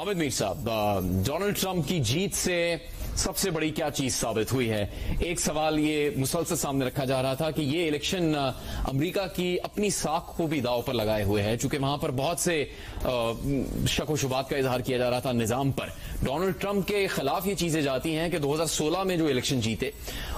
हामिद मीर साहब, Donald Trump की जीत से सबसे बड़ी क्या चीज साबित हुई है? एक सवाल ये मुसलसल सामने रखा जा रहा था कि ये इलेक्शन अमेरिका की अपनी साख को भी दांव पर लगाए हुए है, चूंकि वहां पर बहुत से शक व शुबात का इजहार किया जा रहा था निजाम पर। डोनाल्ड ट्रंप के खिलाफ ये चीजें जाती हैं कि 2016 में जो इलेक्शन जीते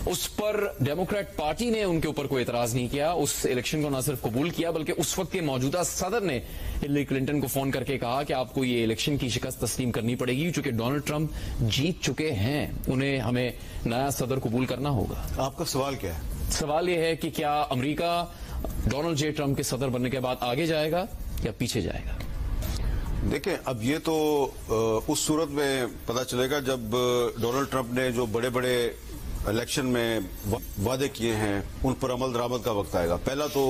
उस पर डेमोक्रेट पार्टी ने उनके ऊपर कोई एतराज नहीं किया, उस इलेक्शन को न सिर्फ कबूल किया बल्कि उस वक्त के मौजूदा सदर ने हिलरी क्लिंटन को फोन करके कहा कि आपको ये इलेक्शन की शिकस्त तस्लीम करनी पड़ेगी, चूंकि डोनाल्ड ट्रंप जीत चुके हैं, उन्हें हमें नया सदर कबूल करना होगा। आपका सवाल क्या है? सवाल यह है कि क्या अमेरिका डोनाल्ड जे ट्रंप के सदर बनने के बाद आगे जाएगा या पीछे जाएगा? देखें, अब ये तो उस सूरत में पता चलेगा जब डोनाल्ड ट्रंप ने जो बड़े बड़े इलेक्शन में वादे किए हैं उन पर अमल दरामद का वक्त आएगा। पहला तो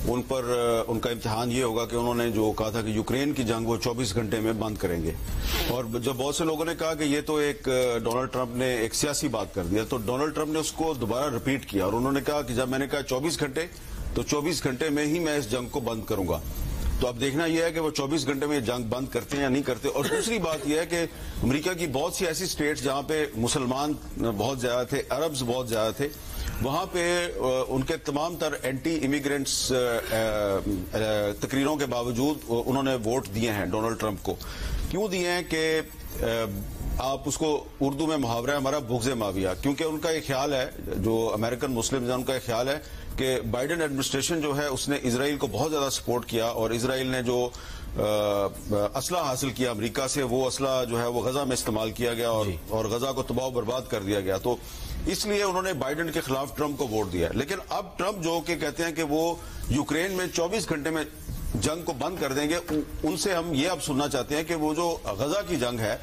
उन पर उनका इम्तिहान ये होगा कि उन्होंने जो कहा था कि यूक्रेन की जंग वो 24 घंटे में बंद करेंगे, और जब बहुत से लोगों ने कहा कि ये तो एक डोनाल्ड ट्रंप ने एक सियासी बात कर दिया, तो डोनाल्ड ट्रंप ने उसको दोबारा रिपीट किया और उन्होंने कहा कि जब मैंने कहा 24 घंटे तो 24 घंटे में ही मैं इस जंग को बंद करूंगा। तो अब देखना यह है कि वो 24 घंटे में जंग बंद करते हैं या नहीं करते। और दूसरी बात यह है कि अमेरिका की बहुत सी ऐसी स्टेट्स जहां पे मुसलमान बहुत ज्यादा थे, अरब्स बहुत ज्यादा थे, वहां पे उनके तमाम तर एंटी इमिग्रेंट्स तकरीरों के बावजूद उन्होंने वोट दिए हैं डोनाल्ड ट्रंप को। क्यों दिए हैं कि आप उसको उर्दू में मुहावरा है हमारा बुग़्ज़े माविया, क्योंकि उनका एक ख्याल है, जो अमेरिकन मुस्लिम है उनका एक ख्याल है कि बाइडेन एडमिनिस्ट्रेशन जो है उसने इजराइल को बहुत ज्यादा सपोर्ट किया और इजराइल ने जो असला हासिल किया अमेरिका से, वो असला जो है वो गजा में इस्तेमाल किया गया और गजा को तबाह बर्बाद कर दिया गया। तो इसलिए उन्होंने बाइडेन के खिलाफ ट्रंप को वोट दिया। लेकिन अब ट्रंप जो कि कहते हैं कि वो यूक्रेन में 24 घंटे में जंग को बंद कर देंगे, उनसे हम ये अब सुनना चाहते हैं कि वो जो गजा की जंग है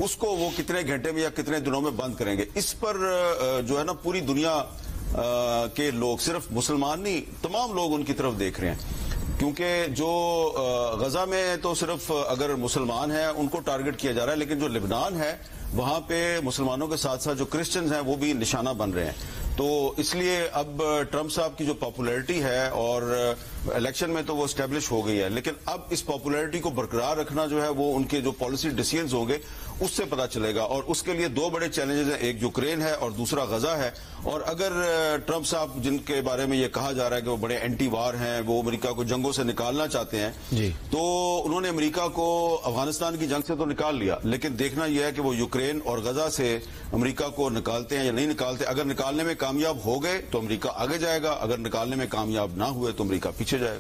उसको वो कितने घंटे में या कितने दिनों में बंद करेंगे। इस पर जो है ना पूरी दुनिया के लोग, सिर्फ मुसलमान नहीं, तमाम लोग उनकी तरफ देख रहे हैं, क्योंकि जो गजा में तो सिर्फ अगर मुसलमान हैं उनको टारगेट किया जा रहा है, लेकिन जो लेबनान है वहां पे मुसलमानों के साथ साथ जो क्रिश्चियंस हैं वो भी निशाना बन रहे हैं। तो इसलिए अब ट्रंप साहब की जो पॉपुलैरिटी है और इलेक्शन में तो वो एस्टेब्लिश हो गई है, लेकिन अब इस पॉपुलैरिटी को बरकरार रखना जो है वो उनके जो पॉलिसी डिसीजंस होंगे उससे पता चलेगा। और उसके लिए दो बड़े चैलेंजेस हैं, एक यूक्रेन है और दूसरा गजा है। और अगर ट्रंप साहब, जिनके बारे में ये कहा जा रहा है कि वो बड़े एंटी वार हैं, वो अमेरिका को जंगों से निकालना चाहते हैं, तो उन्होंने अमेरिका को अफगानिस्तान की जंग से तो निकाल लिया, लेकिन देखना यह है कि वो यूक्रेन और गजा से अमेरिका को निकालते हैं या नहीं निकालते। अगर निकालने में कामयाब हो गए तो अमेरिका आगे जाएगा, अगर निकालने में कामयाब ना हुए तो अमेरिका पीछे जाएगा।